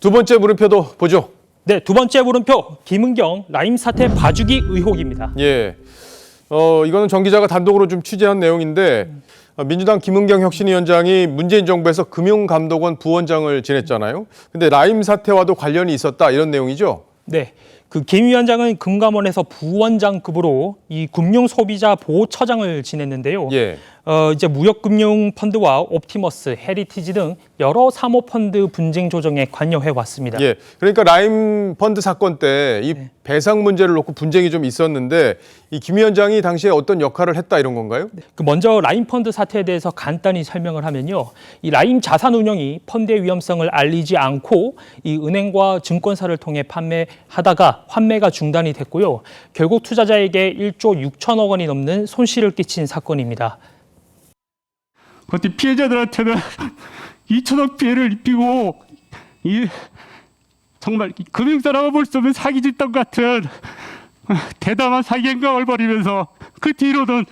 두 번째 물음표도 보죠. 네, 두 번째 물음표, 김은경 라임 사태 봐주기 의혹입니다. 예, 이거는 정 기자가 단독으로 좀 취재한 내용인데 민주당 김은경 혁신위원장이 문재인 정부에서 금융감독원 부원장을 지냈잖아요. 근데 라임 사태와도 관련이 있었다 이런 내용이죠. 네, 그 김 위원장은 금감원에서 부원장급으로 이 금융소비자 보호처장을 지냈는데요. 예. 이제 무역금융펀드와 옵티머스, 헤리티지 등 여러 사모펀드 분쟁 조정에 관여해 왔습니다. 예. 그러니까 라임 펀드 사건 때 이 배상 문제를 놓고 분쟁이 좀 있었는데 이 김 위원장이 당시에 어떤 역할을 했다 이런 건가요? 그 먼저 라임 펀드 사태에 대해서 간단히 설명을 하면요. 이 라임 자산운용이 펀드의 위험성을 알리지 않고 이 은행과 증권사를 통해 판매하다가 환매가 중단이 됐고요. 결국 투자자에게 1조 6천억 원이 넘는 손실을 끼친 사건입니다. 그때 피해자들한테는 2천억 피해를 입히고 정말 금융사라고 볼 수 없는 사기 집단 같은 대담한 사기 행각을 벌이면서 그 뒤로는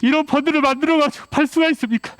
이런 펀드를 만들어가지고 팔 수가 있습니까?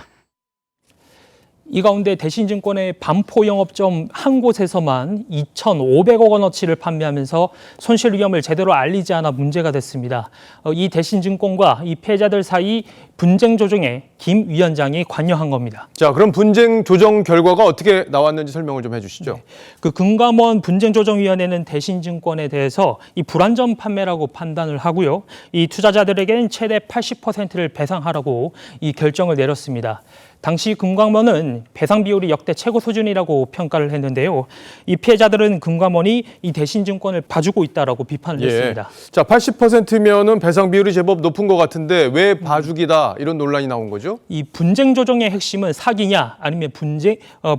이 가운데 대신증권의 반포 영업점 한 곳에서만 2,500억 원어치를 판매하면서 손실 위험을 제대로 알리지 않아 문제가 됐습니다. 이 대신증권과 이 피해자들 사이 분쟁 조정에 김 위원장이 관여한 겁니다. 자, 그럼 분쟁 조정 결과가 어떻게 나왔는지 설명을 좀 해주시죠. 네. 그 금감원 분쟁조정위원회는 대신증권에 대해서 이 불안전 판매라고 판단을 하고요. 이 투자자들에게는 최대 80%를 배상하라고 이 결정을 내렸습니다. 당시 금감원은 배상 비율이 역대 최고 수준이라고 평가를 했는데요. 이 피해자들은 금감원이 이 대신증권을 봐주고 있다라고 비판을 했습니다. 자, 80%면은 배상 비율이 제법 높은 것 같은데 왜 봐주기다 이런 논란이 나온 거죠? 이 분쟁 조정의 핵심은 사기냐 아니면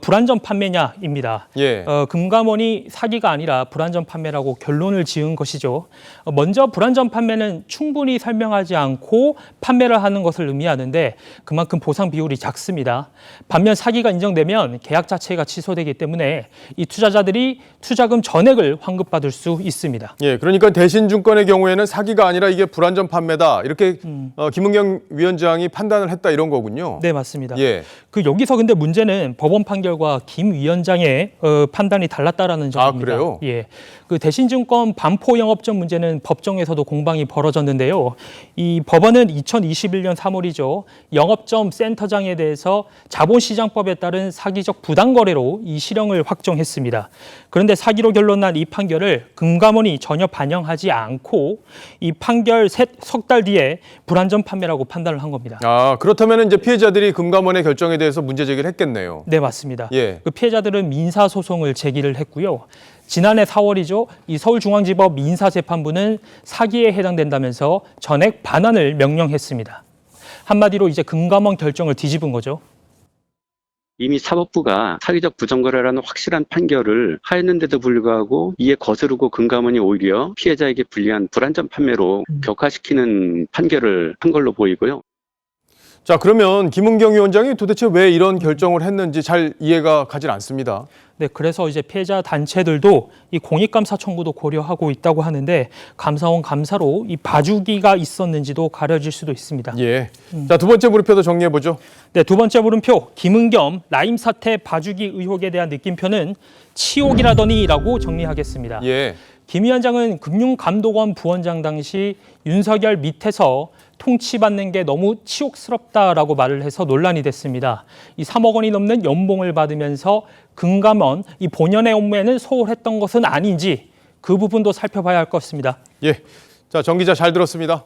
불안전 판매냐입니다. 예. 금감원이 사기가 아니라 불안전 판매라고 결론을 지은 것이죠. 먼저 불안전 판매는 충분히 설명하지 않고 판매를 하는 것을 의미하는데 그만큼 보상 비율이 작습니다. 반면 사기가 인정되면 계약 자체가 취소되기 때문에 이 투자자들이 투자금 전액을 환급받을 수 있습니다. 예, 그러니까 대신증권의 경우에는 사기가 아니라 이게 불안전 판매다 이렇게 김은경 위원장이 판단을 했다 이런 거군요. 네, 맞습니다. 예. 그 여기서 근데 문제는 법원 판결과 김 위원장의 판단이 달랐다라는 점입니다. 아, 그래요? 예. 그 대신증권 반포 영업점 문제는 법정에서도 공방이 벌어졌는데요. 이 법원은 2021년 3월이죠. 영업점 센터장에 대해서 자본시장법에 따른 사기적 부당거래로 이 실형을 확정했습니다. 그런데 사기로 결론난 이 판결을 금감원이 전혀 반영하지 않고 이 판결 석 달 뒤에 불안전 판매라고 판단을 한 겁니다. 아, 그렇다면 이제 피해자들이 금감원의 결정에 대해서 문제 제기를 했겠네요. 네, 맞습니다. 예. 그 피해자들은 민사소송을 제기를 했고요. 지난해 4월이죠. 이 서울중앙지법 민사재판부는 사기에 해당된다면서 전액 반환을 명령했습니다. 한마디로 이제 금감원 결정을 뒤집은 거죠. 이미 사법부가 사기적 부정거래라는 확실한 판결을 하였는데도 불구하고 이에 거스르고 금감원이 오히려 피해자에게 불리한 불안전 판매로 격화시키는 판결을 한 걸로 보이고요. 자, 그러면 김은경 위원장이 도대체 왜 이런 결정을 했는지 잘 이해가 가질 않습니다. 네, 그래서 이제 피해자 단체들도 이 공익감사 청구도 고려하고 있다고 하는데 감사원 감사로 이 봐주기가 있었는지도 가려질 수도 있습니다. 예. 자, 두 번째 물음표도 정리해 보죠. 네, 두 번째 물음표 김은경 라임 사태 봐주기 의혹에 대한 느낌표는 치욕이라더니라고 정리하겠습니다. 예. 김 위원장은 금융감독원 부원장 당시 윤석열 밑에서 통치받는 게 너무 치욕스럽다라고 말을 해서 논란이 됐습니다. 이 3억 원이 넘는 연봉을 받으면서 금감원 이 본연의 업무에는 소홀했던 것은 아닌지 그 부분도 살펴봐야 할 것 같습니다. 예. 자, 정 기자 잘 들었습니다.